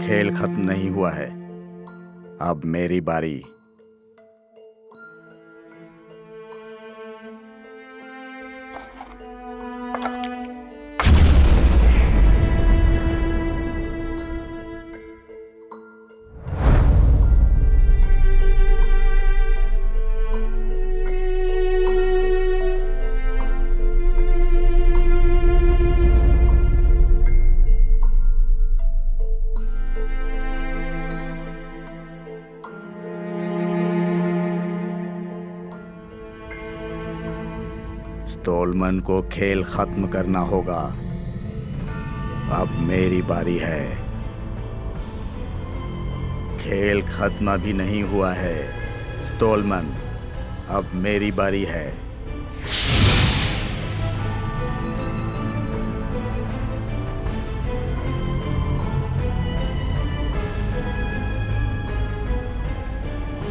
खेल खत्म नहीं हुआ है। अब मेरी बारी। स्टोलमैन को खेल खत्म करना होगा। अब मेरी बारी है। खेल खत्म अभी नहीं हुआ है स्टोलमैन, अब मेरी बारी है।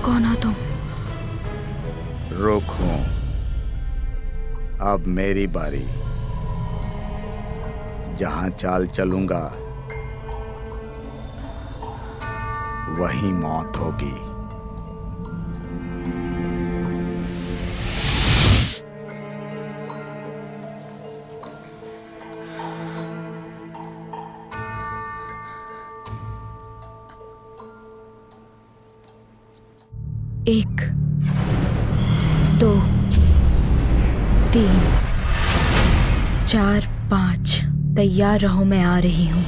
कौन हो तुम? रुक हूं। अब मेरी बारी। जहां चाल चलूंगा वहीं मौत होगी। एक, दो, तीन, चार, पाँच। तैयार रहो, मैं आ रही हूँ।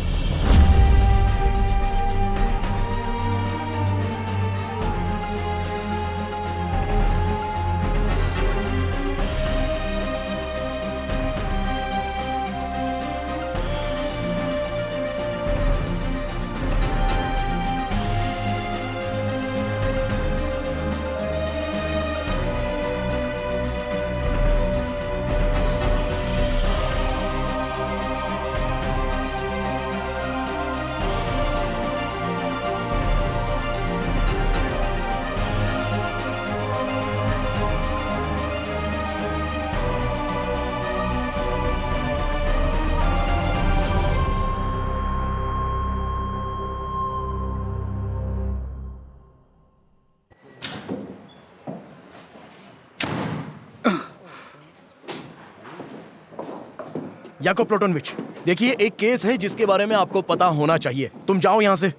याकोब प्लूटोनोविच, देखिए एक केस है जिसके बारे में आपको पता होना चाहिए। तुम जाओ यहाँ से।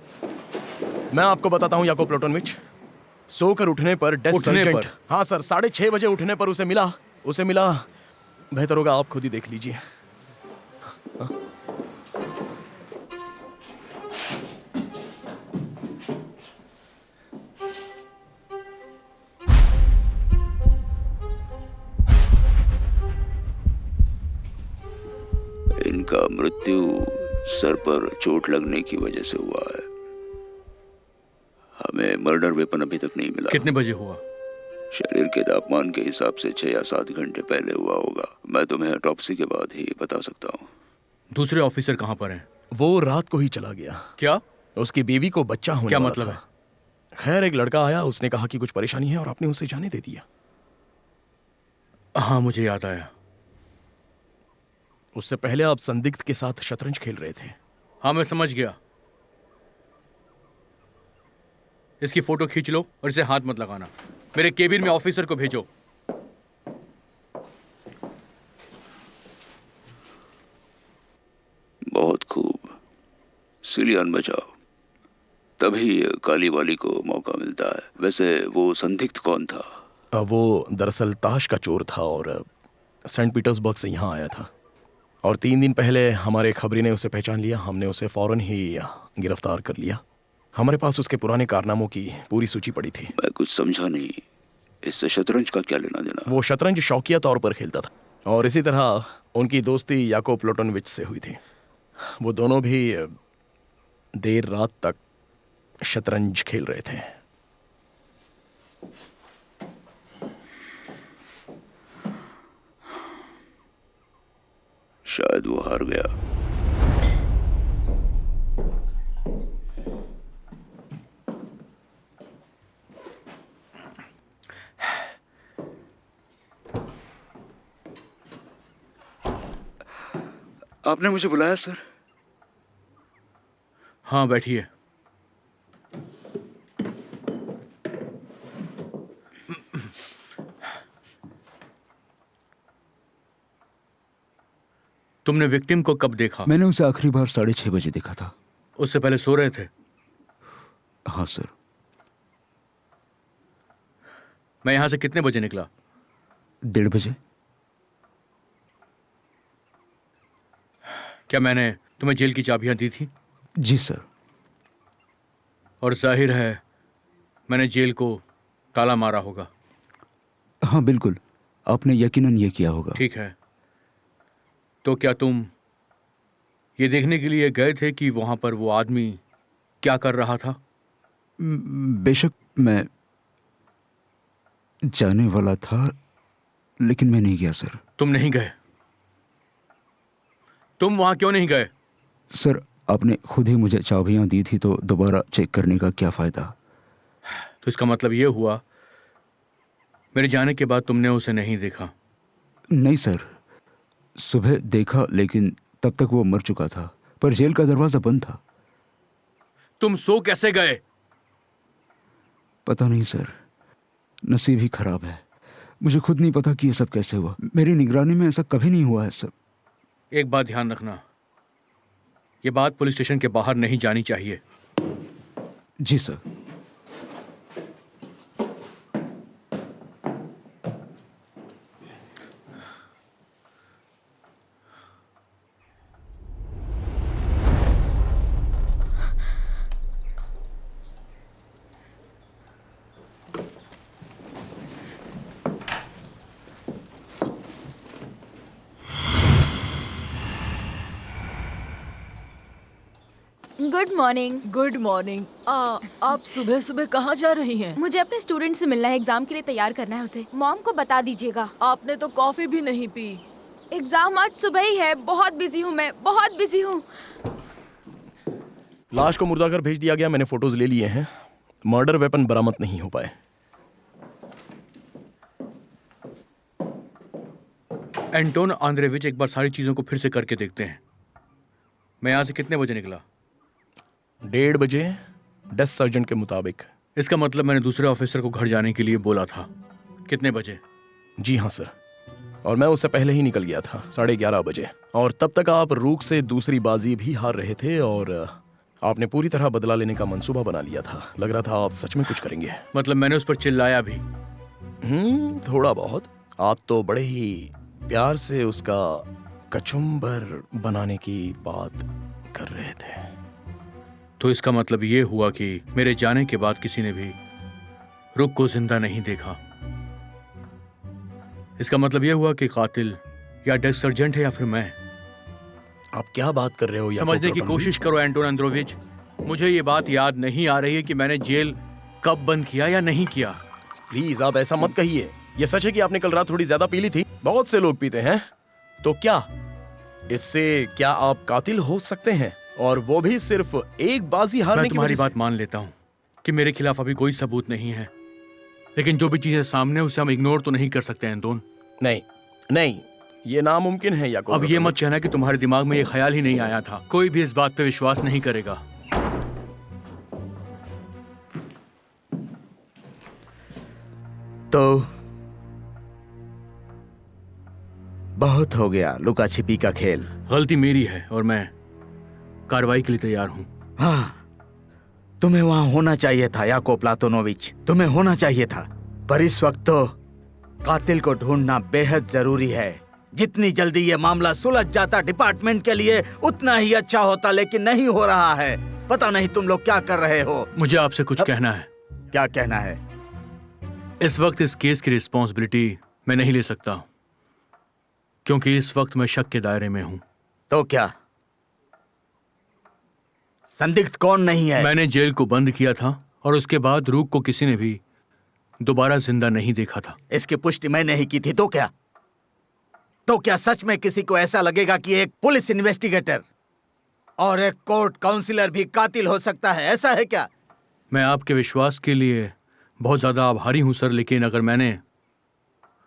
मैं आपको बताता हूँ याकोब प्लूटोनोविच। सोकर उठने पर डेस्क सर्जेंट, हाँ सर, 6:30 बजे उठने पर उसे मिला। बेहतर होगा आप खुद ही देख लीजिए। इनका मृत्यु सर पर चोट लगने की वजह से हुआ है। हमें मर्डर वेपन अभी तक नहीं मिला। कितने बजे हुआ? शरीर के तापमान के हिसाब से 6 या 7 घंटे पहले हुआ होगा। मैं तुम्हें ऑटोप्सी के बाद ही बता सकता हूँ। दूसरे ऑफिसर कहाँ पर हैं? वो रात को ही चला गया। क्या? उसकी बीवी को बच्चा होने क्या वाला मतलब था। है? खैर, एक लड़का आया, उसने कहा कि कुछ परेशानी है और आपने उसे जाने दे दिया। हाँ, मुझे याद आया। उससे पहले आप संदिग्ध के साथ शतरंज खेल रहे थे। हाँ, मैं समझ गया। इसकी फोटो खींच लो और इसे हाथ मत लगाना। मेरे केबिन में ऑफिसर को भेजो। बहुत खूब। सिलियन बचाओ। तभी काली वाली को मौका मिलता है। वैसे वो संदिग्ध कौन था? वो दरअसल ताश का चोर था और सेंट पीटर्सबर्ग से यहाँ आया था। और 3 दिन पहले हमारे खबरी ने उसे पहचान लिया। हमने उसे फौरन ही गिरफ्तार कर लिया। हमारे पास उसके पुराने कारनामों की पूरी सूची पड़ी थी। मैं कुछ समझा नहीं। इससे शतरंज का क्या लेना देना? वो शतरंज शौकिया तौर पर खेलता था और इसी तरह उनकी दोस्ती याकोब प्लूटोनोविच से हुई थी। वो दोनों भी देर रात तक शतरंज खेल रहे थे। शायद वो हार गया। आपने मुझे बुलाया सर? हाँ, बैठिए। तुमने विक्टिम को कब देखा? मैंने उसे आखिरी बार 6:30 बजे देखा था। उससे पहले सो रहे थे? हाँ सर। मैं यहां से कितने बजे निकला? 1:30 बजे। क्या मैंने तुम्हें जेल की चाबियां दी थी? जी सर। और जाहिर है मैंने जेल को ताला मारा होगा। हाँ बिल्कुल, आपने यकीनन ये किया होगा। ठीक है, तो क्या तुम ये देखने के लिए गए थे कि वहां पर वो आदमी क्या कर रहा था? बेशक मैं जाने वाला था, लेकिन मैं नहीं गया सर। तुम नहीं गए? तुम वहां क्यों नहीं गए? सर, आपने खुद ही मुझे चाबियां दी थी, तो दोबारा चेक करने का क्या फायदा? तो इसका मतलब ये हुआ मेरे जाने के बाद तुमने उसे नहीं देखा? नहीं सर, सुबह देखा, लेकिन तब तक वो मर चुका था, पर जेल का दरवाजा बंद था। तुम सो कैसे गए? पता नहीं सर, नसीब ही खराब है। मुझे खुद नहीं पता कि ये सब कैसे हुआ। मेरी निगरानी में ऐसा कभी नहीं हुआ है सर। एक बात ध्यान रखना, ये बात पुलिस स्टेशन के बाहर नहीं जानी चाहिए। जी sir. Good morning. Good morning. आप सुबह सुबह कहाँ जा रही हैं? मुझे अपने स्टूडेंट से मिलना है, एग्जाम के लिए तैयार करना है उसे। मॉम को बता दीजिएगा। आपने तो कॉफी भी नहीं पी। एग्जाम आज सुबह ही है, बहुत बिजी हूँ मैं, बहुत बिजी हूँ। लाश को मुर्दा कर भेज दिया गया, मैंने फोटोज ले लिए हैं। मर्डर वेपन बरामद नहीं हो पाए। एंटोन आंद्रेविच, एक बार सारी चीजों को फिर से करके देखते हैं। मैं यहां से कितने बजे निकला? 1:30 बजे डेस्क सर्जन के मुताबिक। इसका मतलब मैंने दूसरे ऑफिसर को घर जाने के लिए बोला था। कितने बजे? जी हाँ सर, और मैं उससे पहले ही निकल गया था 11:30 बजे। और तब तक आप रूक से दूसरी बाजी भी हार रहे थे और आपने पूरी तरह बदला लेने का मंसूबा बना लिया था। लग रहा था आप सच में कुछ करेंगे। मतलब मैंने उस पर चिल्लाया भी? थोड़ा बहुत। आप तो बड़े ही प्यार से उसका कचुम्बर बनाने की बात कर रहे थे। तो इसका मतलब ये हुआ कि मेरे जाने के बाद किसी ने भी रुक को जिंदा नहीं देखा। इसका मतलब ये हुआ कि कातिल या डेस्क सर्जेंट है या फिर मैं। आप क्या बात कर रहे हो? समझने की कोशिश करो एंटोन आंद्रोविच। मुझे ये बात याद नहीं आ रही है कि मैंने जेल कब बंद किया या नहीं किया। प्लीज आप ऐसा मत कहिए। ये सच है कि आपने कल रात थोड़ी ज्यादा पी ली थी। बहुत से लोग पीते हैं। तो क्या इससे क्या आप कातिल हो सकते हैं? और वो भी सिर्फ एक बाजी हारने मैं की तुम्हारी वजह से? बात मान लेता हूँ कि मेरे खिलाफ अभी कोई सबूत नहीं है, लेकिन जो भी चीजें सामने उसे हम इग्नोर तो नहीं कर सकते एंटोन। नहीं नहीं, ये नामुमकिन है याकूब। अब ये मत कहना कि तुम्हारे दिमाग में ये ख्याल ही नहीं आया था। कोई भी इस बात पे विश्वास नहीं करेगा। तो बहुत हो गया लुका छिपी का खेल। गलती मेरी है और मैं कार्रवाई के लिए तैयार हूँ। हाँ, तुम्हें वहां होना चाहिए था याकूब प्लातोनोविच, तुम्हें होना चाहिए था। पर इस वक्त तो कातिल को ढूंढना बेहद जरूरी है। जितनी जल्दी ये मामला सुलझ जाता डिपार्टमेंट के लिए उतना ही अच्छा होता, लेकिन नहीं हो रहा है। पता नहीं तुम लोग क्या कर रहे हो। मुझे आपसे कुछ कहना है। क्या कहना है? इस वक्त इस केस की रिस्पॉन्सिबिलिटी मैं नहीं ले सकता, क्योंकि इस वक्त मैं शक के दायरे में हूं। तो क्या संदिग्ध कौन नहीं है? मैंने जेल को बंद किया था और उसके बाद रूक को किसी ने भी दोबारा जिंदा नहीं देखा था। इसकी पुष्टि मैंने ही की थी। तो क्या? तो क्या सच में किसी को ऐसा लगेगा कि एक पुलिस इन्वेस्टिगेटर और एक कोर्ट काउंसिलर भी कातिल हो सकता है? ऐसा है क्या? मैं आपके विश्वास के लिए बहुत ज्यादा आभारी हूं सर, लेकिन अगर मैंने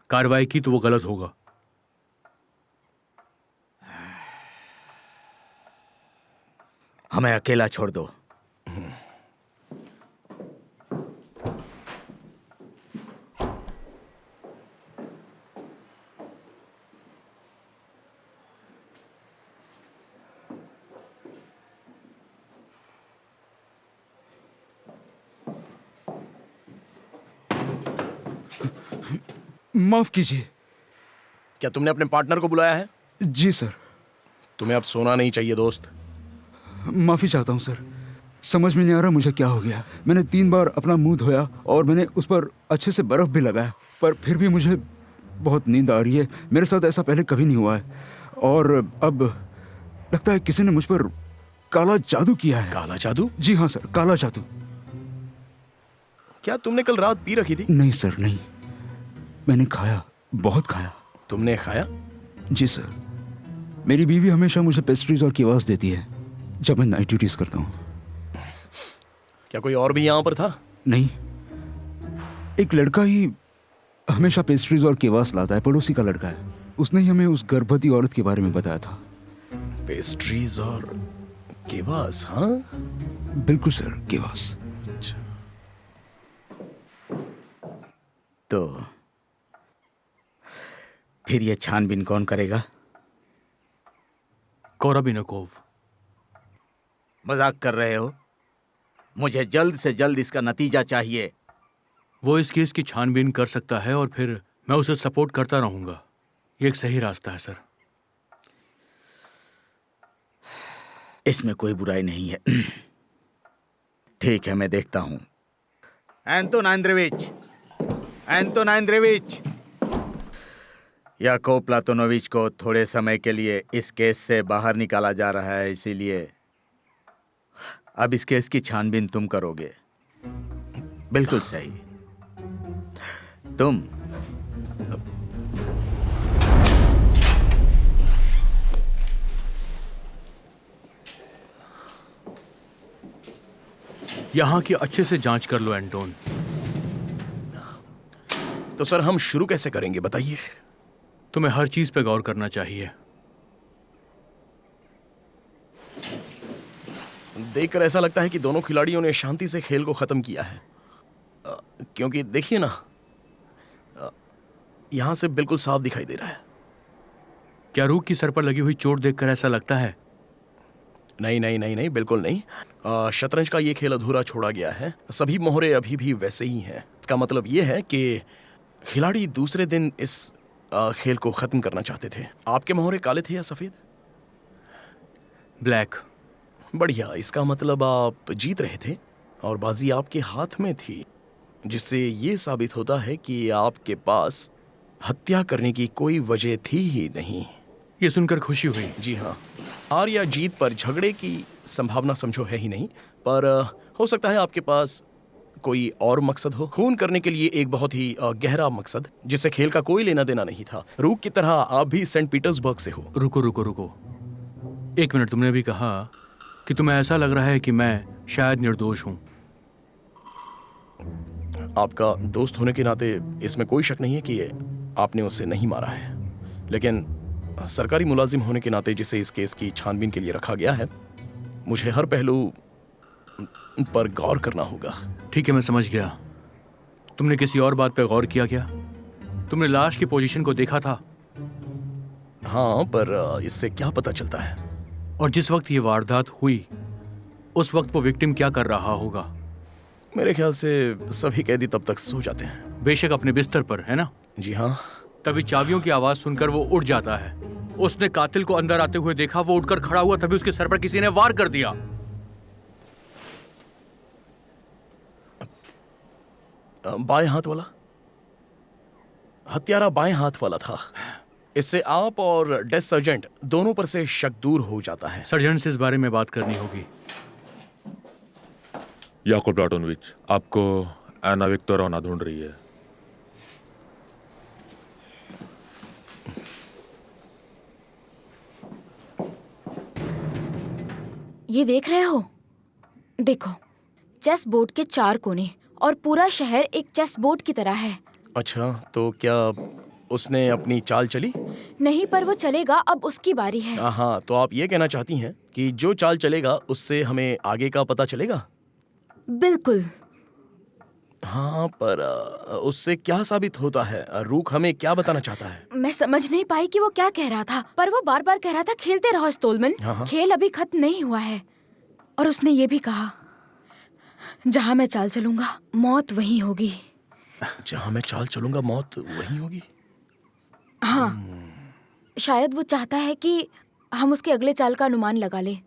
कार्रवाई की तो वो गलत होगा। हमें अकेला छोड़ दो। माफ कीजिए। क्या तुमने अपने पार्टनर को बुलाया है? जी सर। तुम्हें अब सोना नहीं चाहिए दोस्त। माफी चाहता हूँ सर, समझ में नहीं आ रहा मुझे क्या हो गया। मैंने 3 बार अपना मुंह धोया और मैंने उस पर अच्छे से बर्फ भी लगाया, पर फिर भी मुझे बहुत नींद आ रही है। मेरे साथ ऐसा पहले कभी नहीं हुआ है और अब लगता है किसी ने मुझ पर काला जादू किया है। काला जादू? जी हाँ सर, काला जादू। क्या तुमने कल रात पी रखी थी? नहीं सर, नहीं। मैंने खाया, बहुत खाया। तुमने खाया? जी सर। मेरी बीवी हमेशा मुझे पेस्ट्रीज और केवास देती है जब मैं नाइट ड्यूटीज करता हूँ। क्या कोई और भी यहाँ पर था? नहीं, एक लड़का ही हमेशा पेस्ट्रीज और केवास लाता है, पड़ोसी का लड़का है। उसने ही हमें उस गर्भवती औरत के बारे में बताया था। पेस्ट्रीज और केवास? हाँ बिल्कुल सर, केवास। तो फिर ये छानबीन कौन करेगा? कोराबिनकोव। मजाक कर रहे हो? मुझे जल्द से जल्द इसका नतीजा चाहिए। वो इस केस की छानबीन कर सकता है और फिर मैं उसे सपोर्ट करता रहूंगा। ये एक सही रास्ता है सर। इसमें कोई बुराई नहीं है। ठीक है, मैं देखता हूं। एंटोन आंद्रेविच, याकोब प्लातोनोविच को थोड़े समय के लिए इस केस से बाहर निकाला जा रहा है, इसीलिए अब इस केस की छानबीन तुम करोगे। बिल्कुल सही। तुम यहां की अच्छे से जांच कर लो एंटोन। तो सर हम शुरू कैसे करेंगे बताइए? तुम्हें हर चीज पे गौर करना चाहिए। देखकर ऐसा लगता है कि दोनों खिलाड़ियों ने शांति से खेल को खत्म किया है। क्योंकि देखिए ना, यहां से बिल्कुल साफ दिखाई दे रहा है। क्या रूक की सर पर लगी हुई चोट देखकर ऐसा लगता है? नहीं नहीं नहीं नहीं, बिल्कुल नहीं। शतरंज का ये खेल अधूरा छोड़ा गया है। सभी मोहरे अभी भी वैसे ही हैं। इसका मतलब ये है कि खिलाड़ी दूसरे दिन इस खेल को खत्म करना चाहते थे। आपके मोहरे काले थे या सफेद? ब्लैक। बढ़िया, इसका मतलब आप जीत रहे थे और बाजी आपके हाथ में थी, जिससे ये साबित होता है कि आपके पास हत्या करने की कोई वजह थी ही नहीं। ये सुनकर खुशी हुई। जी हाँ, हार या जीत पर झगड़े की संभावना समझो है ही नहीं, पर हो सकता है आपके पास कोई और मकसद हो। खून करने के लिए एक बहुत ही गहरा मकसद, जिससे खेल का कोई लेना देना नहीं था। रूक की तरह आप भी सेंट पीटर्सबर्ग से हो। रुको रुको रुको, एक मिनट। तुमने भी कहा कि तुम्हें ऐसा लग रहा है कि मैं शायद निर्दोष हूं। आपका दोस्त होने के नाते इसमें कोई शक नहीं है कि आपने उसे नहीं मारा है, लेकिन सरकारी मुलाजिम होने के नाते जिसे इस केस की छानबीन के लिए रखा गया है, मुझे हर पहलू पर गौर करना होगा। ठीक है, मैं समझ गया। तुमने किसी और बात पर गौर किया क्या? तुमने लाश की पोजीशन को देखा था? हाँ, पर इससे क्या पता चलता है? और जिस वक्त ये वारदात हुई उस वक्त वो विक्टिम क्या कर रहा होगा? मेरे ख्याल से सभी कैदी तब तक सो जाते हैं। बेशक अपने बिस्तर पर, है ना? जी हाँ। तभी चाबियों की आवाज सुनकर वो उठ जाता है। उसने कातिल को अंदर आते हुए देखा, वो उठकर खड़ा हुआ, तभी उसके सर पर किसी ने वार कर दिया। बाएं हाथ वाला हत्यारा बाएं हाथ वाला था। इससे आप और डेस्क सर्जेंट दोनों पर से शक दूर हो जाता है। सर्जेंट से इस बारे में बात करनी होगी। याकोब प्लाटोनोविच, आपको एना विक्टोरोना ढूंढ रही है। ये देख रहे हो? देखो, चेस बोर्ड के 4 कोने और पूरा शहर एक चेस बोर्ड की तरह है। अच्छा, तो क्या उसने अपनी चाल चली? नहीं, पर वो चलेगा, अब उसकी बारी है। हाँ, तो आप ये कहना चाहती हैं कि जो चाल चलेगा उससे हमें आगे का पता चलेगा? बिल्कुल। हाँ, पर उससे क्या साबित होता है? रूक हमें क्या बताना चाहता है? मैं समझ नहीं पाई कि वो क्या कह रहा था, पर वो बार बार कह रहा था खेलते रहो स्टोलमैन, हाँ। खेल अभी खत्म नहीं हुआ है। और उसने ये भी कहा, जहां मैं चाल चलूंगा मौत वहीं होगी। जहां मैं चाल चलूंगा मौत वही होगी। हाँ, शायद वो चाहता है कि हम उसके अगले चाल का अनुमान लगा लें।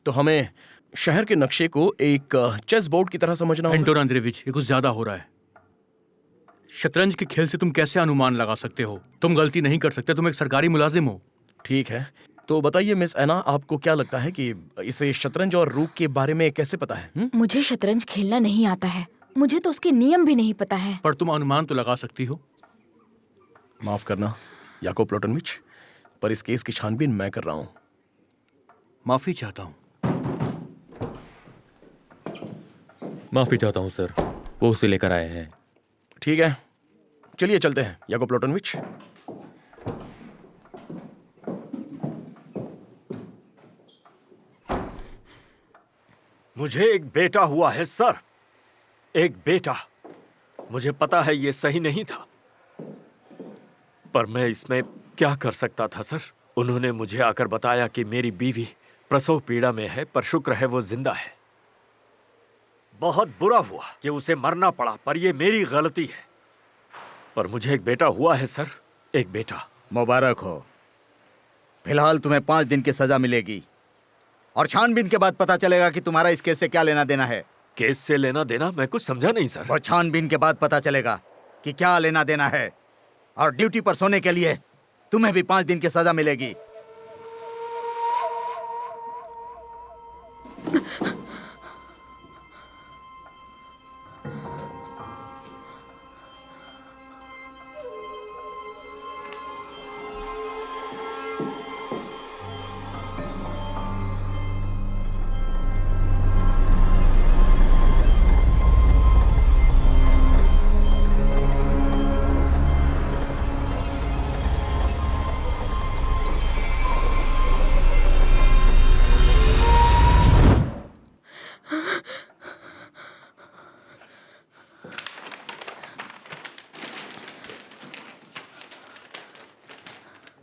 तो हमें शहर के नक्शे को एक चेस बोर्ड की तरह समझना होगा। एंटोन अंद्रेविच, ये कुछ ज्यादा हो रहा है। शतरंज के खेल से तुम कैसे अनुमान लगा सकते हो? तुम गलती नहीं कर सकते, तुम एक सरकारी मुलाजिम हो। ठीक है, तो बताइए मिस एना, आपको क्या लगता है कि इसे शतरंज और रूक के बारे में कैसे पता है? मुझे शतरंज खेलना नहीं आता है, मुझे तो उसके नियम भी नहीं पता है। पर तुम अनुमान तो लगा सकती हो। माफ करना याकोब प्लोटनविच, पर इस केस की छानबीन मैं कर रहा हूं। माफी चाहता हूँ। माफी चाहता हूँ सर, वो उसे लेकर आए हैं। ठीक है, चलिए चलते हैं याकोब प्लोटनविच। मुझे एक बेटा हुआ है सर, एक बेटा। मुझे पता है ये सही नहीं था, पर मैं इसमें क्या कर सकता था सर? उन्होंने मुझे आकर बताया कि मेरी बीवी प्रसव पीड़ा में है, पर शुक्र है वो जिंदा है। बहुत बुरा हुआ कि उसे मरना पड़ा, पर ये मेरी गलती है। पर मुझे एक बेटा हुआ है सर, एक बेटा। मुबारक हो। फिलहाल तुम्हें 5 दिन की सजा मिलेगी और छानबीन के बाद पता चलेगा कि तुम्हारा इस केस से क्या लेना देना है। केस से लेना देना? मैं कुछ समझा नहीं सर। और छानबीन के बाद पता चलेगा कि क्या लेना देना है। और ड्यूटी पर सोने के लिए तुम्हें भी 5 दिन की सजा मिलेगी।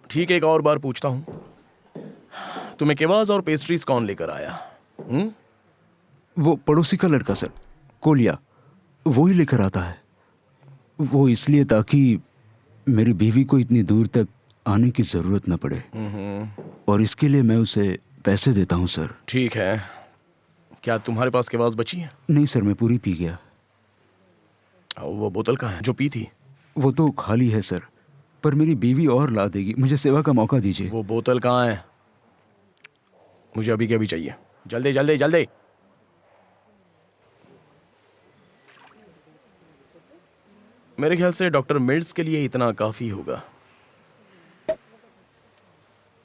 ठीक है, एक और बार पूछता हूं, तुम्हें केवाज और पेस्ट्रीज कौन लेकर आया? वो पड़ोसी का लड़का सर, कोलिया, वो ही लेकर आता है। वो इसलिए ताकि मेरी बीवी को इतनी दूर तक आने की जरूरत न पड़े, और इसके लिए मैं उसे पैसे देता हूँ सर। ठीक है, क्या तुम्हारे पास केवाज बची है? नहीं सर, मैं पूरी पी गया। वो बोतल कहाँ है जो पी थी? वो तो खाली है सर, पर मेरी बीवी और ला देगी। मुझे सेवा का मौका दीजिए। वो बोतल कहाँ है? मुझे अभी के अभी चाहिए, जल्दी जल्दी जल्दी। मेरे ख्याल से डॉक्टर मिल्स के लिए इतना काफी होगा।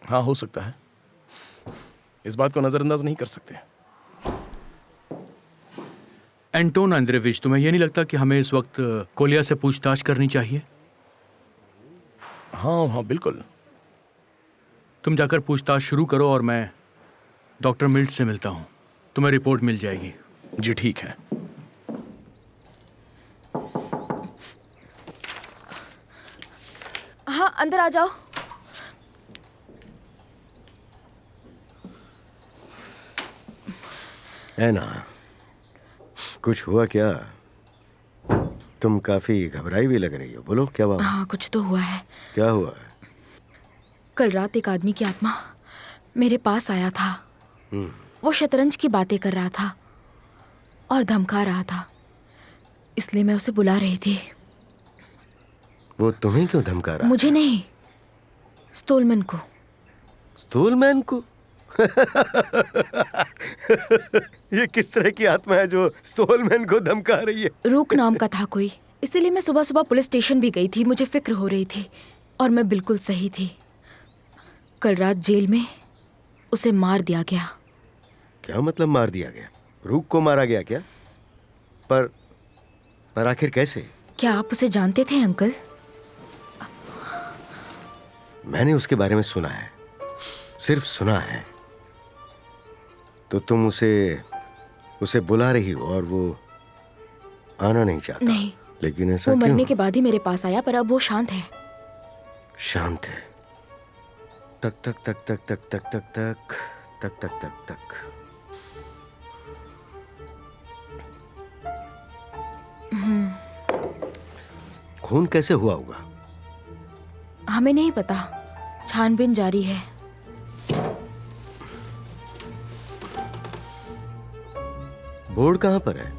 हाँ, हो सकता है, इस बात को नजरअंदाज नहीं कर सकते। एंटोन अंद्रेविच, तुम्हें यह नहीं लगता कि हमें इस वक्त कोलिया से पूछताछ करनी चाहिए? हाँ हाँ बिल्कुल। तुम जाकर पूछताछ शुरू करो और मैं डॉक्टर मिल्ट से मिलता हूँ। तुम्हें रिपोर्ट मिल जाएगी। जी ठीक है। हाँ, अंदर आ जाओ। एना, कुछ हुआ क्या? तुम काफी घबराई हुई लग रही हो। बोलो क्या बात? हाँ, कुछ तो हुआ है। क्या हुआ है? कल रात एक आदमी की आत्मा मेरे पास आया था। वो शतरंज की बातें कर रहा था और धमका रहा था, इसलिए मैं उसे बुला रही थी। वो तुम्हें क्यों धमका रहा? मुझे नहीं, स्टोलमैन को। स्टोलमैन को? ये किस तरह की आत्मा है जो स्टोलमैन को धमका रही है? रूक नाम का था कोई, इसीलिए मैं सुबह सुबह पुलिस स्टेशन भी गई थी। मुझे फिक्र हो रही थी और मैं बिल्कुल सही थी। कल रात जेल में उसे मार दिया गया। क्या मतलब मार दिया गया? रूक को मारा गया क्या? पर आखिर कैसे? क्या आप उसे जानते थे अंकल? मैंने उसके बारे में सुना है, सिर्फ सुना है। तो तुम उसे बुला रही हो और वो आना नहीं चाहता? नहीं। लेकिन ऐसा वो क्यों? मरने के बाद ही मेरे पास आया, पर अब वो शांत है। शांत है? तक तक तक तक तक तक तक तक तक तक तक तक। खून कैसे हुआ होगा? हमें नहीं पता, छानबीन जारी है। बोर्ड कहां पर है?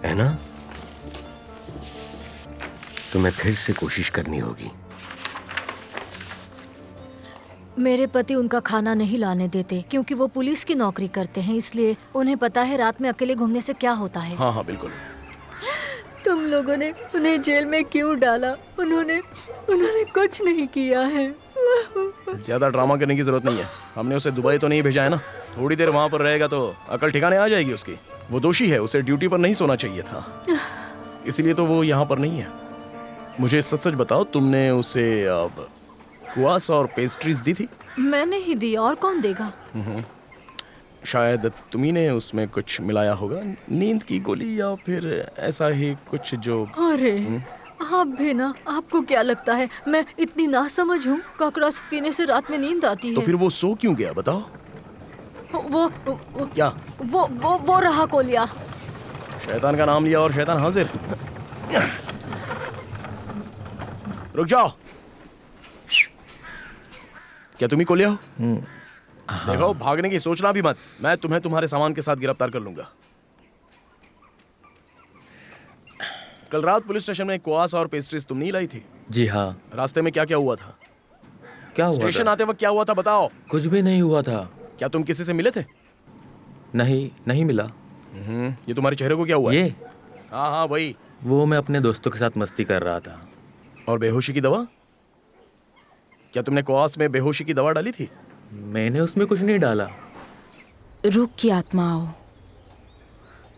ऐना, तुम्हें फिर से कोशिश करनी होगी। मेरे पति उनका खाना नहीं लाने देते क्योंकि वो पुलिस की नौकरी करते हैं, इसलिए उन्हें पता है रात में अकेले घूमने से क्या होता है। हाँ हाँ बिल्कुल। तुम लोगों ने उन्हें जेल में क्यों डाला? उन्होंने कुछ नहीं किया है। ज्यादा ड्रामा करने की जरूरत नहीं है। हमने उसे दुबई तो नहीं भेजा है ना। थोड़ी देर वहां पर रहेगा तो अकल ठिकाने आ जाएगी उसकी। वो दोषी है, उसे ड्यूटी पर नहीं सोना चाहिए था, इसलिए तो वो यहाँ पर नहीं है। मुझे सच सच बताओ, तुमने उसे कुआस और पेस्ट्रीज दी थी? मैंने ही दी, और कौन देगा? शायद तुम्ही ने उसमें कुछ मिलाया होगा, नींद की गोली या फिर ऐसा ही कुछ जो। अरे आप भी ना, आपको क्या लगता है मैं इतनी नासमझ हूँ? कॉकरोच पीने से रात में नींद आती है। तो फिर वो सो क्यों गया बताओ? वो क्या? वो रहा कोलिया। शैतान का नाम लिया और शैतान हाजिर। रुक जाओ। क्या तुम ही कोलिया हो? देखो, भागने की सोचना भी मत। मैं तुम्हें तुम्हारे सामान के साथ गिरफ्तार कर लूंगा। कल रात पुलिस स्टेशन में कुआस और पेस्ट्रीज तुम नहीं लाई थी? जी हाँ। रास्ते में क्या क्या हुआ था? क्या हुआ स्टेशन था? आते वक्त क्या हुआ था बताओ। कुछ भी नहीं हुआ था। क्या तुम किसी से मिले थे? नहीं मिला। ये तुम्हारे चेहरे को क्या हुआ? ये? हाँ हाँ वही। वो मैं अपने दोस्तों के साथ मस्ती कर रहा था। और बेहोशी की दवा? क्या तुमने कुआस में बेहोशी की दवा डाली थी? मैंने उसमें कुछ नहीं डाला। रूह की आत्मा आओ,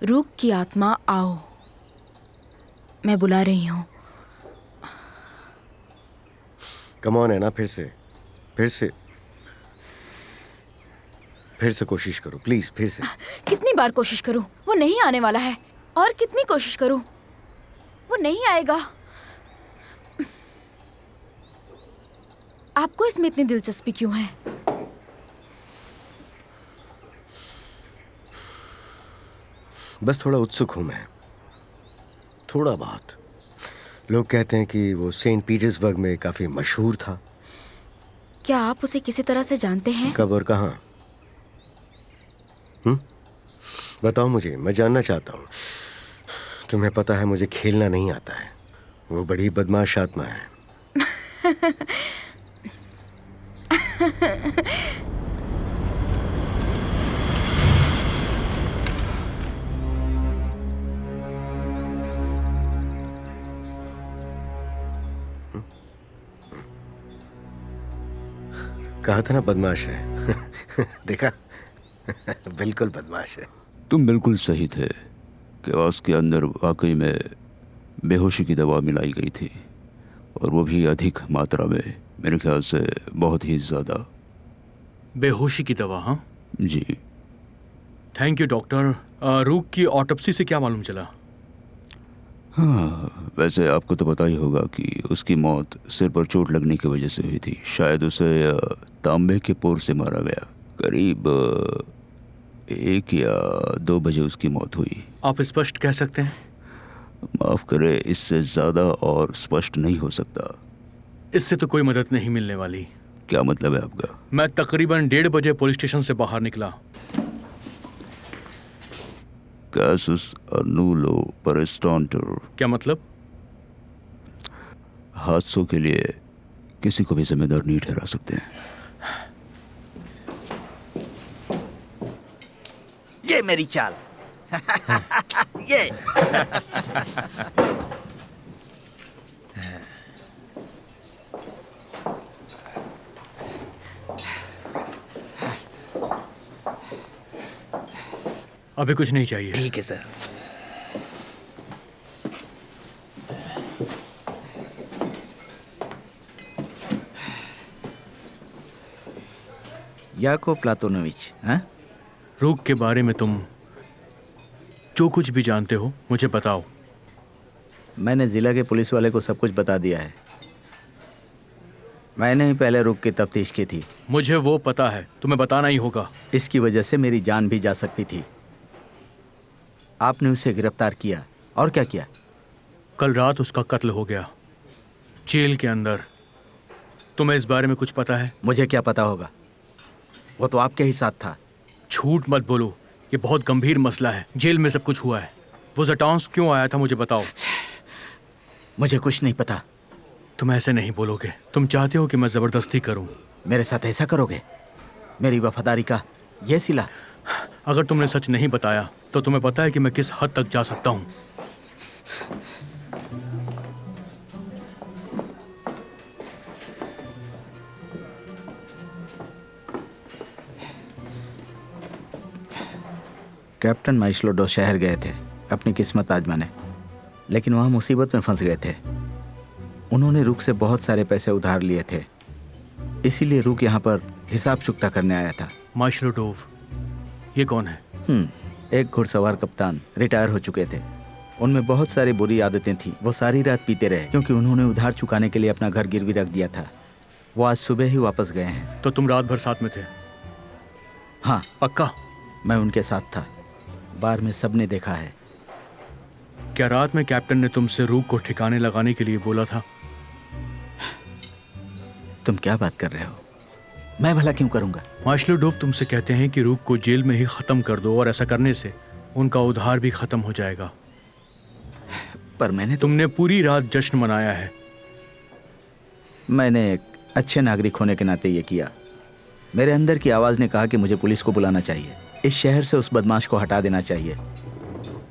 रूह की आत्मा आओ, मैं बुला रही हूँ। कम ऑन है ना, फिर से कोशिश करो प्लीज, फिर से। कितनी बार कोशिश करूं, वो नहीं आने वाला है। और कितनी कोशिश करूं, वो नहीं आएगा। आपको इसमें इतनी दिलचस्पी क्यों है? बस थोड़ा उत्सुक हूं मैं, थोड़ा बहुत। लोग कहते हैं कि वो सेंट पीटर्सबर्ग में काफी मशहूर था। क्या आप उसे किसी तरह से जानते हैं? कब और कहाँ? बताओ मुझे, मैं जानना चाहता हूँ। तुम्हें पता है मुझे खेलना नहीं आता है। वो बड़ी बदमाश आत्मा है। कहा था ना बदमाश है। देखा? बिल्कुल बदमाश है। तुम बिल्कुल सही थे कि उसके अंदर वाकई में बेहोशी की दवा मिलाई गई थी, और वो भी अधिक मात्रा में, मेरे ख्याल से बहुत ही ज़्यादा। बेहोशी की दवा? हाँ जी। Thank you doctor. रूह की ऑटोप्सी से क्या मालूम चला? हाँ, वैसे आपको तो पता ही होगा कि उसकी मौत सिर पर चोट लगने की वजह से हुई थी। शायद उसे तांबे के पोर से मारा गया। करीब 1 या 2 बजे उसकी मौत हुई। आप स्पष्ट कह सकते हैं? माफ़ करें, इससे ज़्यादा और स्पष्ट नहीं हो सकता। इससे तो कोई मदद नहीं मिलने वाली। क्या मतलब है आपका? मैं तकरीबन 1:30 बजे पुलिस स्टेशन से बाहर निकला। कैसस अन्नुलो परस्टॉन्टर। क्या मतलब? हादसों के लिए किसी को भी जिम्मेदार नहीं ठहरा सकते हैं। ये मेरी चाल। ये अभी कुछ नहीं चाहिए। ठीक है सर। याकोब प्लातोनोविच, हाँ? रूह के बारे में तुम जो कुछ भी जानते हो मुझे बताओ। मैंने जिला के पुलिस वाले को सब कुछ बता दिया है। मैंने ही पहले रूह की तफ्तीश की थी। मुझे वो पता है, तुम्हें बताना ही होगा। इसकी वजह से मेरी जान भी जा सकती थी। आपने उसे गिरफ्तार किया और क्या किया? कल रात उसका कत्ल हो गया, जेल के अंदर। तुम्हें इस बारे में कुछ पता है? मुझे क्या पता होगा, वो तो आपके ही साथ था। झूठ मत बोलो, ये बहुत गंभीर मसला है। जेल में सब कुछ हुआ है। वो जटांस क्यों आया था मुझे बताओ। मुझे कुछ नहीं पता। तुम ऐसे नहीं बोलोगे। तुम चाहते हो कि मैं जबरदस्ती करूं? मेरे साथ ऐसा करोगे? मेरी वफादारी का ये सिला? अगर तुमने सच नहीं बताया तो तुम्हें पता है कि मैं किस हद तक जा सकता हूं। कैप्टन माइस्लोडो शहर गए थे अपनी किस्मत आजमाने, लेकिन वहां मुसीबत में फंस गए थे। उन्होंने रुक से बहुत सारे पैसे उधार लिए थे, इसीलिए रुक यहाँ पर हिसाब चुकता करने आया था। माइस्लोडोव, ये कौन है? एक घुड़सवार कप्तान, रिटायर हो चुके थे। उनमें बहुत सारी बुरी आदतें थी। वो सारी रात पीते रहे क्योंकि उन्होंने उधार चुकाने के लिए अपना घर गिरवी रख दिया था। वो आज सुबह ही वापस गए हैं। तो तुम रात भर साथ में थे? हाँ, पक्का? मैं उनके साथ था। बार में सबने देखा है। क्या रात में कैप्टन ने तुमसे रूक को ठिकाने लगाने के लिए बोला था? तुम क्या बात कर रहे हो? मैं भला क्यों करूंगा? माइस्लोडोव तुमसे कहते हैं कि रूक को जेल में ही खत्म कर दो और ऐसा करने से उनका उधार भी खत्म हो जाएगा। पर मैंने तुमने पूरी रात जश्न मनाया है। मैंने एक अच्छे नागरिक होने के नाते ये किया। मेरे अंदर की आवाज ने कहा कि मुझे पुलिस को बुलाना चाहिए। इस शहर से उस बदमाश को हटा देना चाहिए।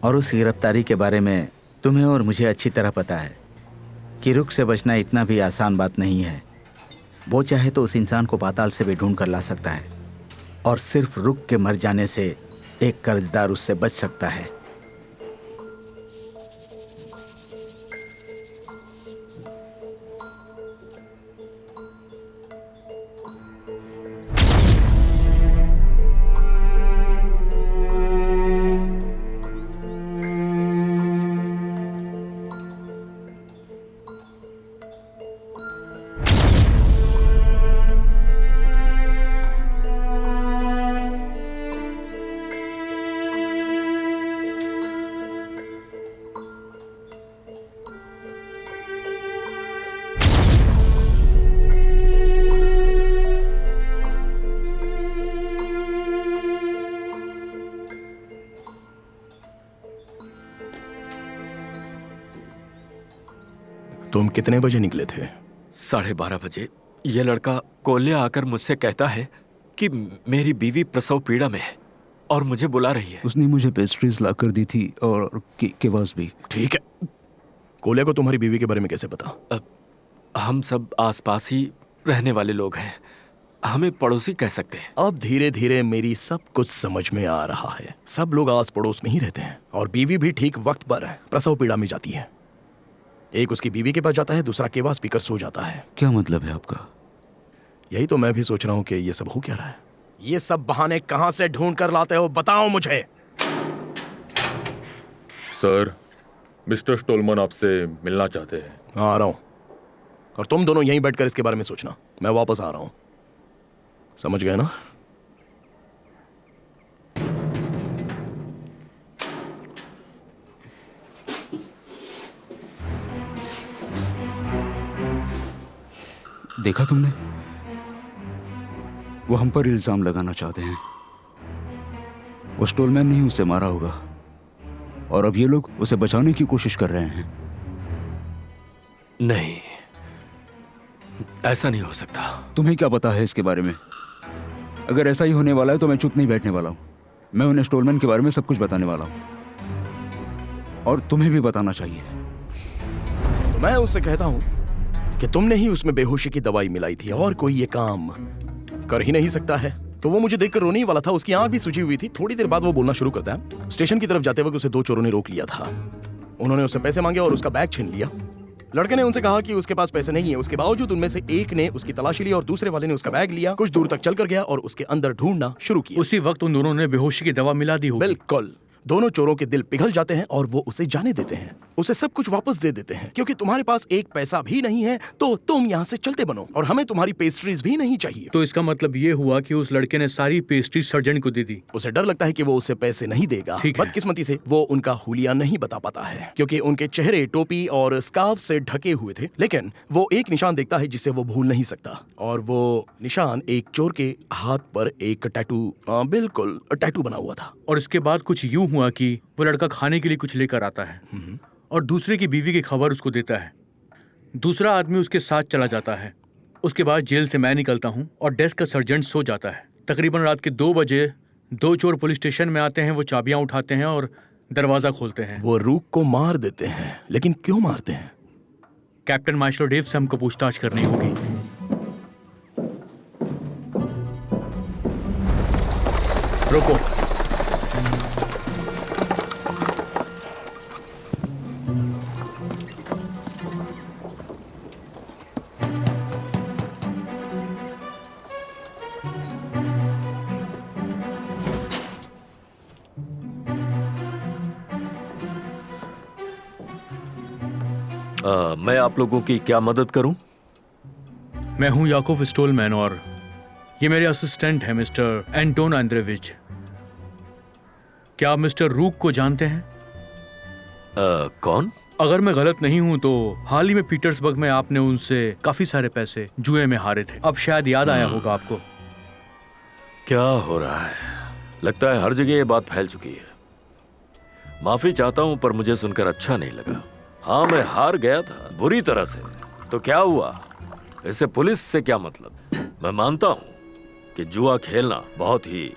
और उस गिरफ्तारी के बारे में तुम्हें और मुझे अच्छी तरह पता है कि रुक से बचना इतना भी आसान बात नहीं है। वो चाहे तो उस इंसान को पाताल से भी ढूंढ कर ला सकता है, और सिर्फ रुक के मर जाने से एक कर्जदार उससे बच सकता है। तुम कितने बजे निकले थे? 12:30 बजे। ये लड़का कोल्या आकर मुझसे कहता है कि मेरी बीवी प्रसव पीड़ा में है और मुझे बुला रही है। उसने मुझे पेस्ट्रीज ला कर दी थी और केवास भी। ठीक है, कोल्या को तुम्हारी बीवी के बारे में कैसे पता? हम सब आसपास ही रहने वाले लोग हैं, हमें पड़ोसी कह सकते हैं। अब धीरे धीरे मेरी सब कुछ समझ में आ रहा है। सब लोग आस पड़ोस में ही रहते हैं और बीवी भी ठीक वक्त पर प्रसव पीड़ा में जाती है। एक उसकी बीवी के पास जाता है, दूसरा केवास पीकर सो जाता है। क्या मतलब है आपका? यही तो मैं भी सोच रहा हूँ कि ये सब हो क्या रहा है। ये सब बहाने कहाँ से ढूंढ कर लाते हो, बताओ मुझे। सर, मिस्टर स्टोलमन आपसे मिलना चाहते हैं। हाँ, आ रहा हूँ। और तुम दोनों यहीं बैठकर इसके बारे में सोचना, मैं वापस आ रहा हूँ। समझ गए ना? देखा तुमने? वो हम पर इल्जाम लगाना चाहते हैं। वो स्टोलमैन ने ही उसे मारा होगा और अब ये लोग उसे बचाने की कोशिश कर रहे हैं। नहीं, ऐसा नहीं हो सकता। तुम्हें क्या पता है इसके बारे में? अगर ऐसा ही होने वाला है तो मैं चुप नहीं बैठने वाला हूं। मैं उन्हें स्टोलमैन के बारे में सब कुछ बताने वाला हूं और तुम्हें भी बताना चाहिए। तो मैं उससे कहता हूं कि तुमने ही उसमें बेहोशी की दवाई मिलाई थी और कोई ये काम कर ही नहीं सकता है। तो वो मुझे देखकर रोने ही वाला था, उसकी आंख भी सूजी हुई थी। थोड़ी देर बाद वो बोलना शुरू करता है। स्टेशन की तरफ जाते वक्त उसे 2 चोरों ने रोक लिया था। उन्होंने उससे पैसे मांगे और उसका बैग छीन लिया। लड़के ने उनसे कहा कि उसके पास पैसे नहीं है। उसके बावजूद उनमें से एक ने उसकी तलाशी ली और दूसरे वाले ने उसका बैग लिया। कुछ दूर तक चलकर गया और उसके अंदर ढूंढना शुरू किया। उसी वक्त उन दोनों ने बेहोशी की दवा मिला दी होगी। बिल्कुल। दोनों चोरों के दिल पिघल जाते हैं और वो उसे जाने देते हैं, उसे सब कुछ वापस दे देते हैं, क्योंकि तुम्हारे पास एक पैसा भी नहीं है तो तुम यहाँ से चलते बनो और हमें तुम्हारी पेस्ट्रीज भी नहीं चाहिए। तो इसका मतलब ये हुआ कि उस लड़के ने सारी पेस्ट्री सर्जन को दे दी। उसे डर लगता है कि वो उसे पैसे नहीं देगा। ठीक है। बदकिस्मती से वो उनका हुलिया नहीं बता पाता है, क्योंकि उनके चेहरे टोपी और स्कार्फ से ढके हुए थे, लेकिन वो एक निशान देखता है जिसे वो भूल नहीं सकता, और वो निशान एक चोर के हाथ पर एक टैटू, बिल्कुल टैटू बना हुआ था। और इसके बाद कुछ यूं हुआ कि वो लड़का खाने के लिए कुछ लेकर आता है और दूसरे की बीवी की खबर उसको देता है। दूसरा आदमी उसके साथ चला जाता है। उसके बाद जेल से मैं निकलता हूँ और डेस्क का सर्जेंट सो जाता है। तकरीबन रात के 2 बजे 2 चोर पुलिस स्टेशन में आते हैं। वो चाबियां उठाते हैं और दरवाजा खोलते हैं। वो रूक को मार देते हैं, लेकिन क्यों मारते हैं? कैप्टन मार्शल डेव से हमको पूछताछ करनी होगी। रोको। मैं आप लोगों की क्या मदद करूं? मैं हूं याकोव स्टोलमैन और ये मेरे असिस्टेंट हैं मिस्टर एंटोन आंद्रेविच। क्या आप मिस्टर रूक को जानते हैं? कौन? अगर मैं गलत नहीं हूं तो हाल ही में पीटर्सबर्ग में आपने उनसे काफी सारे पैसे जुए में हारे थे। अब शायद याद आया होगा आपको। क्या हो रहा है? लगता है हर जगह ये बात फैल चुकी है। माफी चाहता हूं, पर मुझे सुनकर अच्छा नहीं लगा। हाँ, मैं हार गया था बुरी तरह से। तो क्या हुआ? इससे पुलिस से क्या मतलब? मैं मानता हूं कि जुआ खेलना बहुत ही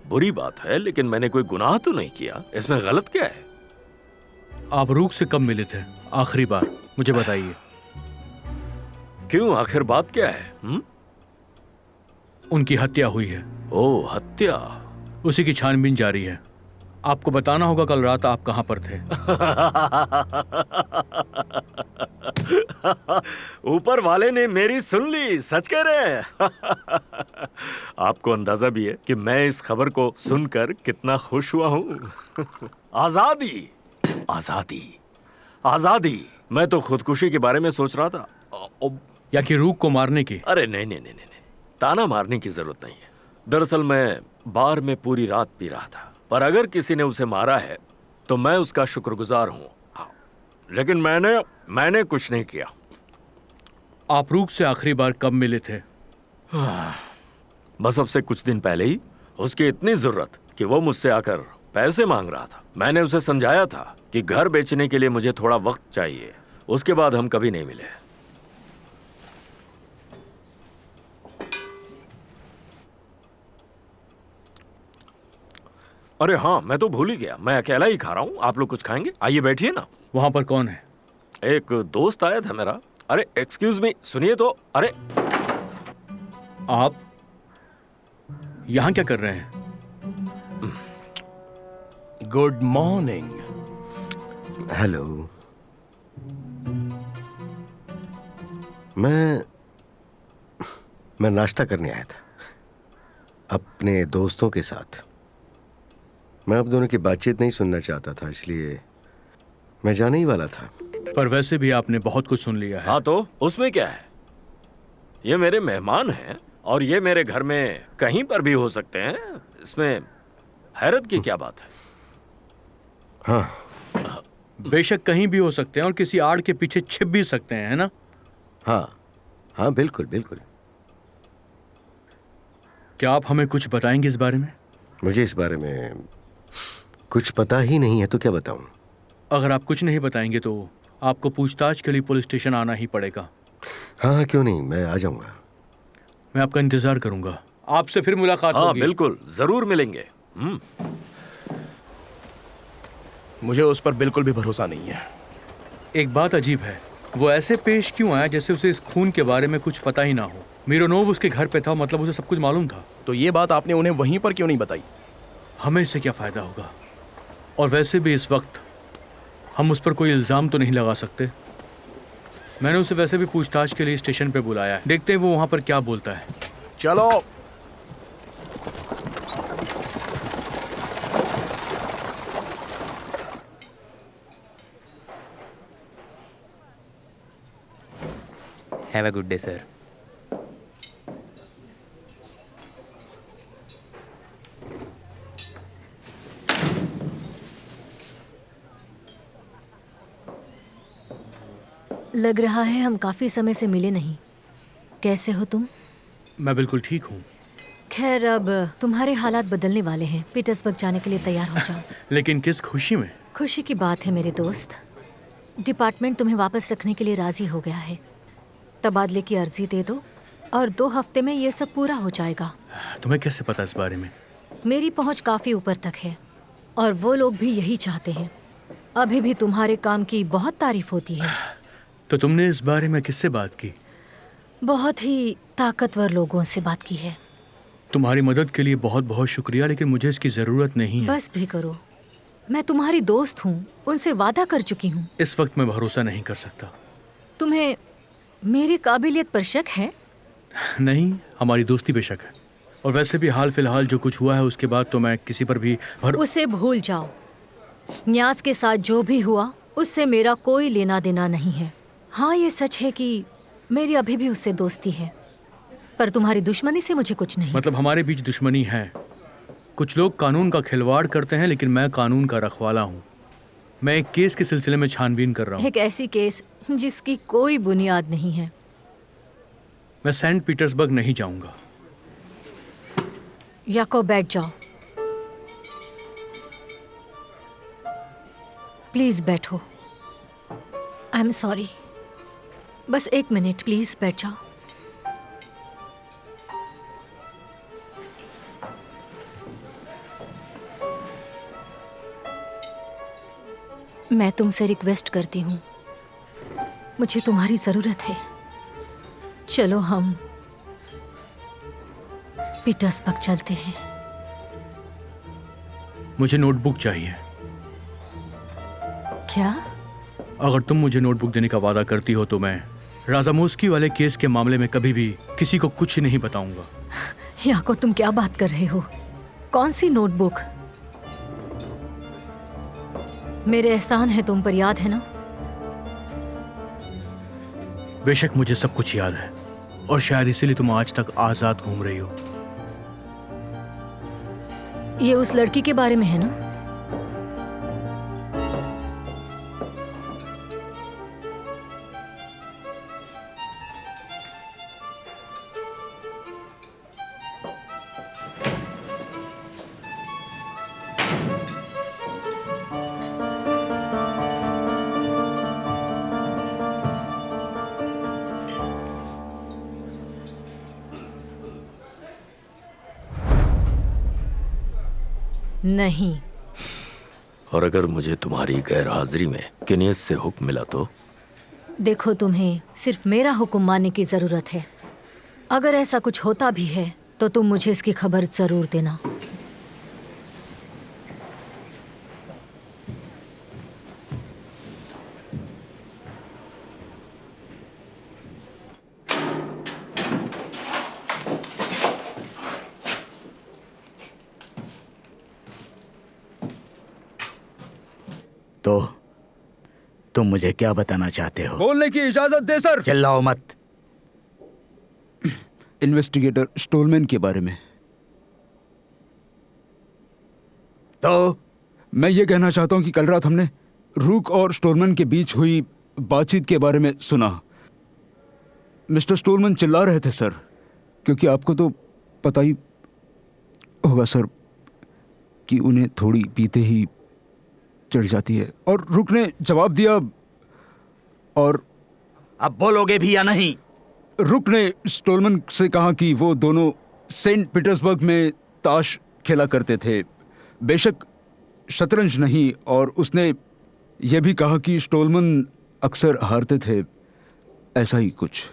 बुरी बात है, लेकिन मैंने कोई गुनाह तो नहीं किया। इसमें गलत क्या है? आप रूक से कब मिले थे आखिरी बार, मुझे बताइए। क्यों, आखिर बात क्या है? उनकी हत्या हुई है। ओह, हत्या? उसी की छानबीन जारी है। आपको बताना होगा कल रात आप कहां पर थे। ऊपर वाले ने मेरी सुन ली, सच कह रहे हैं। आपको अंदाजा भी है कि मैं इस खबर को सुनकर कितना खुश हुआ हूं। आजादी, आजादी, आजादी। मैं तो खुदकुशी के बारे में सोच रहा था, या कि रूक को मारने की। अरे नहीं नहीं नहीं नहीं, ताना मारने की जरूरत नहीं है। दरअसल मैं बार में पूरी रात पी रहा था, पर अगर किसी ने उसे मारा है तो मैं उसका शुक्रगुजार हूं। लेकिन मैंने कुछ नहीं किया। आप रूक से आखिरी बार कब मिले थे? बस अब से कुछ दिन पहले ही। उसकी इतनी जरूरत कि वो मुझसे आकर पैसे मांग रहा था। मैंने उसे समझाया था कि घर बेचने के लिए मुझे थोड़ा वक्त चाहिए। उसके बाद हम कभी नहीं मिले। अरे हाँ, मैं तो भूल ही गया, मैं अकेला ही खा रहा हूँ। आप लोग कुछ खाएंगे? आइए बैठिए ना। वहां पर कौन है? एक दोस्त आया था मेरा। अरे एक्सक्यूज मी, सुनिए तो। अरे आप यहां क्या कर रहे हैं? Good morning. हेलो। मैं नाश्ता करने आया था अपने दोस्तों के साथ। मैं आप दोनों की बातचीत नहीं सुनना चाहता था, इसलिए मैं जाने ही वाला था। पर वैसे भी आपने बहुत कुछ सुन लिया है। हाँ, तो उसमें क्या है? ये मेरे मेहमान हैं और ये मेरे घर में कहीं पर भी हो सकते हैं। इसमें हैरत की क्या बात है? हाँ, बेशक कहीं भी हो सकते हैं और किसी आड़ के पीछे छिप भी सकते हैं, है ना? हाँ, बिल्कुल बिल्कुल। क्या आप हमें कुछ बताएंगे इस बारे में? मुझे इस बारे में कुछ पता ही नहीं है, तो क्या बताऊं? अगर आप कुछ नहीं बताएंगे तो आपको पूछताछ के लिए पुलिस स्टेशन आना ही पड़ेगा। हाँ, क्यों नहीं, मैं आ जाऊंगा। मैं आपका इंतजार करूंगा। आपसे फिर मुलाकात हाँ, होगी। बिल्कुल, जरूर मिलेंगे। मुझे उस पर बिल्कुल भी भरोसा नहीं है। एक बात अजीब है, वो ऐसे पेश क्यों आया जैसे उसे इस खून के बारे में कुछ पता ही ना हो। मिरोनोव उसके घर पे था, मतलब उसे सब कुछ मालूम था। तो ये बात आपने उन्हें वहीं पर क्यों नहीं बताई? हमें इससे क्या फायदा होगा? और वैसे भी इस वक्त हम उस पर कोई इल्ज़ाम तो नहीं लगा सकते। मैंने उसे वैसे भी पूछताछ के लिए स्टेशन पे बुलाया है। देखते हैं वो वहाँ पर क्या बोलता है। चलो। Have a good day sir. लग रहा है हम काफी समय से मिले नहीं। कैसे हो तुम? मैं बिल्कुल ठीक हूँ। खैर, अब तुम्हारे हालात बदलने वाले हैं। पीटर्सबर्ग जाने के लिए तैयार हो जाओ। लेकिन किस खुशी में? खुशी की बात है मेरे दोस्त। डिपार्टमेंट तुम्हें वापस रखने के लिए राजी हो गया है। तबादले की अर्जी दे दो और 2 हफ्ते में ये सब पूरा हो जाएगा। तुम्हें कैसे पता इस बारे में? मेरी पहुंच काफी ऊपर तक है और वो लोग भी यही चाहते हैं। अभी भी तुम्हारे काम की बहुत तारीफ होती है। तो तुमने इस बारे में किससे बात की? बहुत ही ताकतवर लोगों से बात की है। तुम्हारी मदद के लिए बहुत बहुत शुक्रिया, लेकिन मुझे इसकी जरूरत नहीं है। बस भी करो, मैं तुम्हारी दोस्त हूँ, उनसे वादा कर चुकी हूँ। इस वक्त मैं भरोसा नहीं कर सकता। तुम्हें मेरी काबिलियत पर शक है? नहीं, हमारी दोस्ती पे शक है। और वैसे भी हाल फिलहाल जो कुछ हुआ है उसके बाद तो मैं किसी पर भी उसे भूल जाओ। न्यास के साथ जो भी हुआ उससे मेरा कोई लेना देना नहीं है। हाँ, ये सच है कि मेरी अभी भी उससे दोस्ती है, पर तुम्हारी दुश्मनी से मुझे कुछ नहीं। मतलब हमारे बीच दुश्मनी है। कुछ लोग कानून का खिलवाड़ करते हैं, लेकिन मैं कानून का रखवाला हूँ। मैं एक केस के सिलसिले में छानबीन कर रहा हूँ। एक ऐसी केस जिसकी कोई बुनियाद नहीं है। मैं सेंट पीटर्सबर्ग नहीं जाऊंगा। याको, बैठ जाओ। प्लीज बैठो। I am sorry. बस 1 मिनट, प्लीज बैठ जाओ। मैं तुमसे रिक्वेस्ट करती हूँ, मुझे तुम्हारी जरूरत है। चलो हम पीटर्सबर्ग चलते हैं। मुझे नोटबुक चाहिए। क्या? अगर तुम मुझे नोटबुक देने का वादा करती हो तो मैं राजामोस्की वाले केस के मामले में कभी भी किसी को कुछ नहीं बताऊंगा। याको, तुम क्या बात कर रहे हो? कौन सी नोटबुक? मेरे एहसान है तुम पर, याद है ना? बेशक मुझे सब कुछ याद है, और शायद इसीलिए तुम आज तक आजाद घूम रही हो। ये उस लड़की के बारे में है ना? नहीं। और अगर मुझे तुम्हारी गैर हाजिरी में किनियस से हुक्म मिला तो? देखो, तुम्हें सिर्फ मेरा हुक्म मानने की जरूरत है। अगर ऐसा कुछ होता भी है तो तुम मुझे इसकी खबर जरूर देना। तो तुम मुझे क्या बताना चाहते हो? बोलने की इजाजत दे सर। चिल्लाओ मत। इन्वेस्टिगेटर स्टोलमैन के बारे में। तो मैं ये कहना चाहता हूं कि कल रात हमने रूक और स्टोलमैन के बीच हुई बातचीत के बारे में सुना। मिस्टर स्टोलमैन चिल्ला रहे थे सर, क्योंकि आपको तो पता ही होगा सर कि उन्हें थोड़ी पीते ही चढ़ जाती है। और रूक ने जवाब दिया। और अब बोलोगे भी या नहीं? रुक ने स्टोलमैन से कहा कि वो दोनों सेंट पीटर्सबर्ग में ताश खेला करते थे, बेशक शतरंज नहीं। और उसने ये भी कहा कि स्टोलमैन अक्सर हारते थे, ऐसा ही कुछ।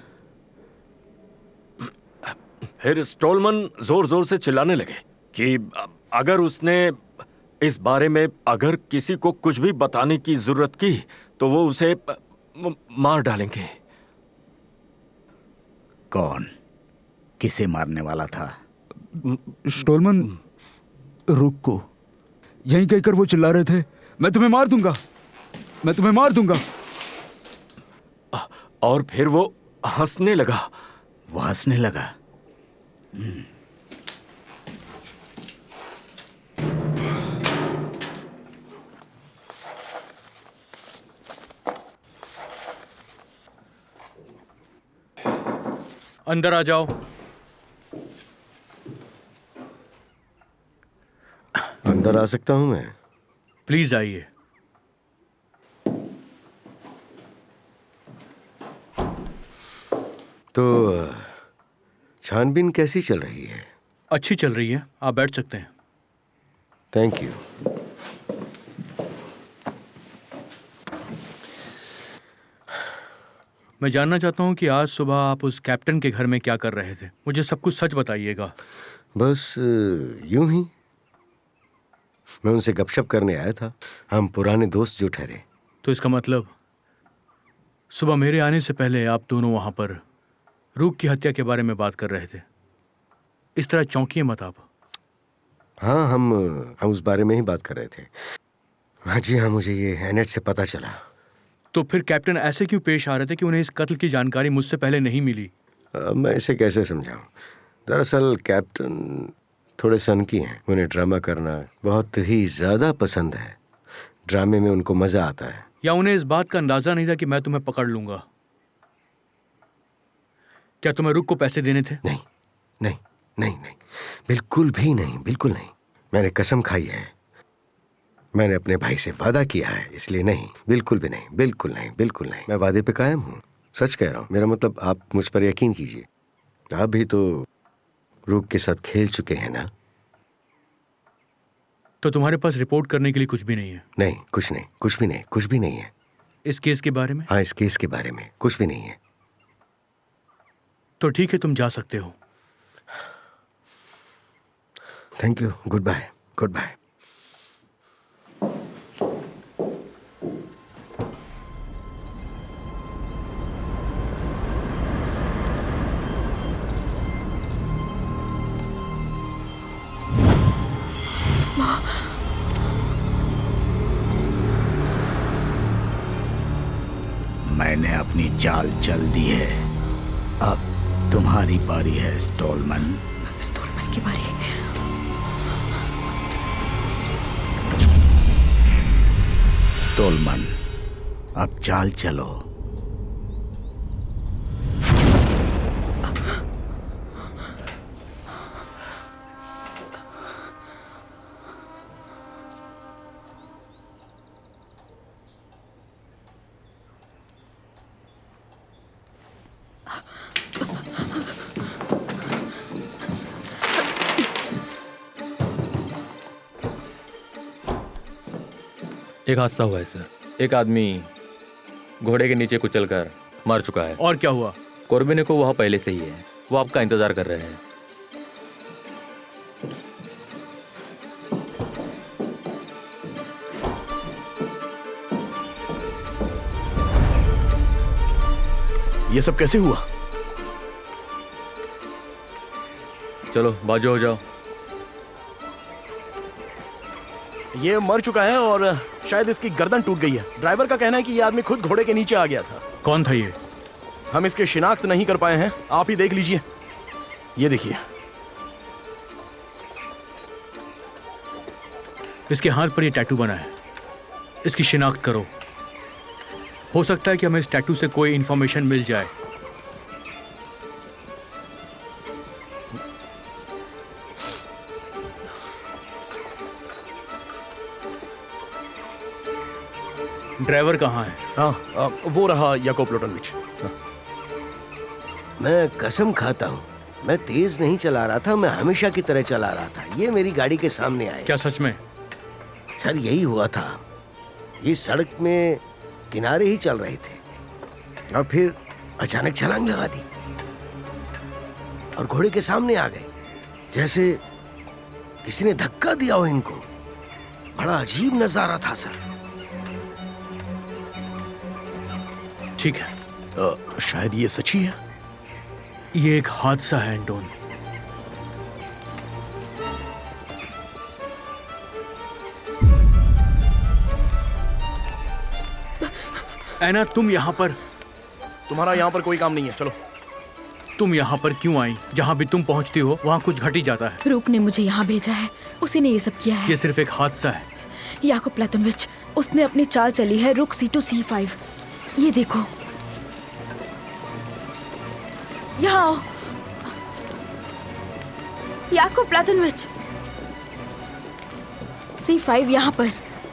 फिर स्टोलमैन जोर जोर से चिल्लाने लगे कि अगर उसने इस बारे में अगर किसी को कुछ भी बताने की जरूरत की तो वो उसे मार डालेंगे। कौन किसे मारने वाला था? स्टोलमैन रुक को यहीं कहकर वो चिल्ला रहे थे, मैं तुम्हें मार दूंगा, मैं तुम्हें मार दूंगा। और फिर वो हंसने लगा। वो हंसने लगा। अंदर आ जाओ। अंदर आ सकता हूं मैं? प्लीज आइए। तो छानबीन कैसी चल रही है? अच्छी चल रही है, आप बैठ सकते हैं। Thank you. मैं जानना चाहता हूँ कि आज सुबह आप उस कैप्टन के घर में क्या कर रहे थे। मुझे सब कुछ सच बताइएगा। बस यूं ही मैं उनसे गपशप करने आया था। हम पुराने दोस्त जो ठहरे। तो इसका मतलब सुबह मेरे आने से पहले आप दोनों वहां पर रूक की हत्या के बारे में बात कर रहे थे। इस तरह चौंकिए मत आप। हाँ, हम उस बारे में ही बात कर रहे थे। हाँ जी हाँ, मुझे ये एनेट से पता चला। तो फिर कैप्टन ऐसे क्यों पेश आ रहे थे कि उन्हें इस कत्ल की जानकारी मुझसे पहले नहीं मिली? मैं इसे कैसे समझाऊं? दरअसल कैप्टन थोड़े सनकी हैं। उन्हें ड्रामा करना बहुत ही ज्यादा पसंद है। ड्रामे में उनको मजा आता है। या उन्हें इस बात का अंदाजा नहीं था कि मैं तुम्हें पकड़ लूंगा? क्या तुम्हें रुक को पैसे देने थे? नहीं नहीं नहीं नहीं, बिल्कुल भी नहीं, बिल्कुल नहीं। मैंने कसम खाई है, मैंने अपने भाई से वादा किया है, इसलिए नहीं, बिल्कुल भी नहीं, बिल्कुल नहीं, बिल्कुल नहीं। मैं वादे पे कायम हूँ, सच कह रहा हूँ। मेरा मतलब आप मुझ पर यकीन कीजिए। आप भी तो रूक के साथ खेल चुके हैं ना? तो तुम्हारे पास रिपोर्ट करने के लिए कुछ भी नहीं है? नहीं, कुछ नहीं, कुछ भी नहीं, कुछ भी नहीं है। इस केस के बारे में? हाँ, इस केस के बारे में कुछ भी नहीं है। तो ठीक है, तुम जा सकते हो। Thank you. Goodbye. Goodbye. मैंने अपनी चाल चल दी है, अब तुम्हारी बारी है स्टॉलमैन। स्टॉलमैन की बारी? स्टॉलमैन, अब चाल चलो। एक हादसा हुआ है सर। एक आदमी घोड़े के नीचे कुचलकर मर चुका है। और क्या हुआ? कोर्बिने को वह पहले से ही है, वो आपका इंतजार कर रहे हैं। ये सब कैसे हुआ? चलो बाजू हो जाओ। ये मर चुका है और शायद इसकी गर्दन टूट गई है। ड्राइवर का कहना है कि ये आदमी खुद घोड़े के नीचे आ गया था। कौन था ये? हम इसकी शिनाख्त नहीं कर पाए हैं, आप ही देख लीजिए। ये देखिए, इसके हाथ पर ये टैटू बना है। इसकी शिनाख्त करो। हो सकता है कि हमें इस टैटू से कोई इंफॉर्मेशन मिल जाए। ड्राइवर कहाँ है? हाँ, वो रहा याकोब प्लोटोनविच। मैं कसम खाता हूँ, मैं तेज नहीं चला रहा था, मैं हमेशा की तरह चला रहा था। ये मेरी गाड़ी के सामने आए। क्या सच में? सर, यही हुआ था। ये सड़क में किनारे ही चल रहे थे और फिर अचानक छलांग लगा दी और घोड़े के सामने आ गए, जैसे किसी ने धक्का दिया हो इनको। बड़ा अजीब नजारा था सर। ठीक है, शायद ये सच ही है। ये एक हादसा है एंटोन। ऐना, तुम यहां पर? तुम्हारा यहाँ पर कोई काम नहीं है, चलो। तुम यहाँ पर क्यों आई? जहाँ भी तुम पहुँचती हो वहाँ कुछ घट ही जाता है। रूक ने मुझे यहाँ भेजा है, उसी ने ये सब किया है। ये सिर्फ एक हादसा है। याकूब प्लातोनविच, उसने अपनी चाल चली है रुक C2 C5। ये देखो, यहाँ आओ। याकूब प्लातोनविच, C5 यहाँ पर,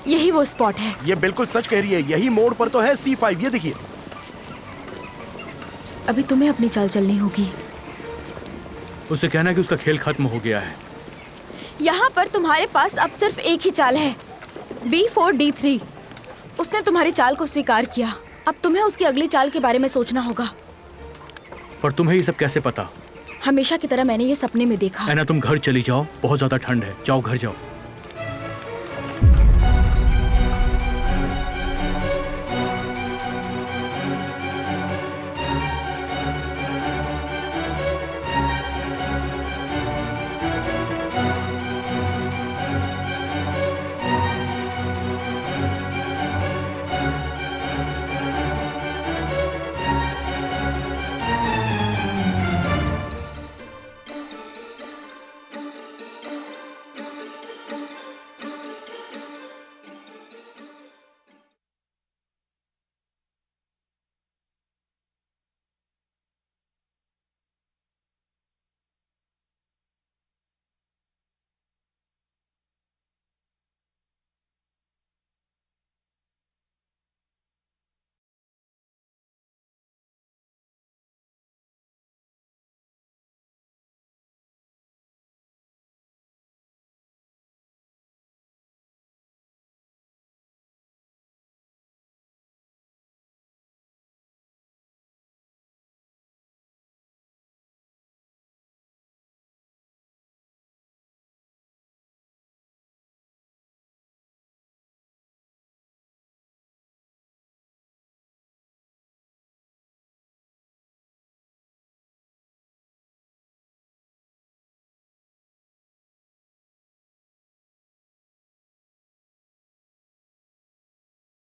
यही वो स्पॉट है। ये बिल्कुल सच कह रही है, यही मोड़ पर तो है C5, ये देखिए। अभी तुम्हें अपनी चाल चलनी होगी। उसे कहना है कि उसका खेल खत्म हो गया है। यहाँ पर तुम्हारे पास अब सिर्फ एक ही चाल है, B4 D3। उसने तुम्हारी चाल को स्वीकार किया, अब तुम्हें उसकी अगली चाल के बारे में सोचना होगा। पर तुम्हें ये सब कैसे पता? हमेशा की तरह मैंने ये सपने में देखा। ऐना, तुम घर चली जाओ, बहुत ज्यादा ठंड है, जाओ घर जाओ।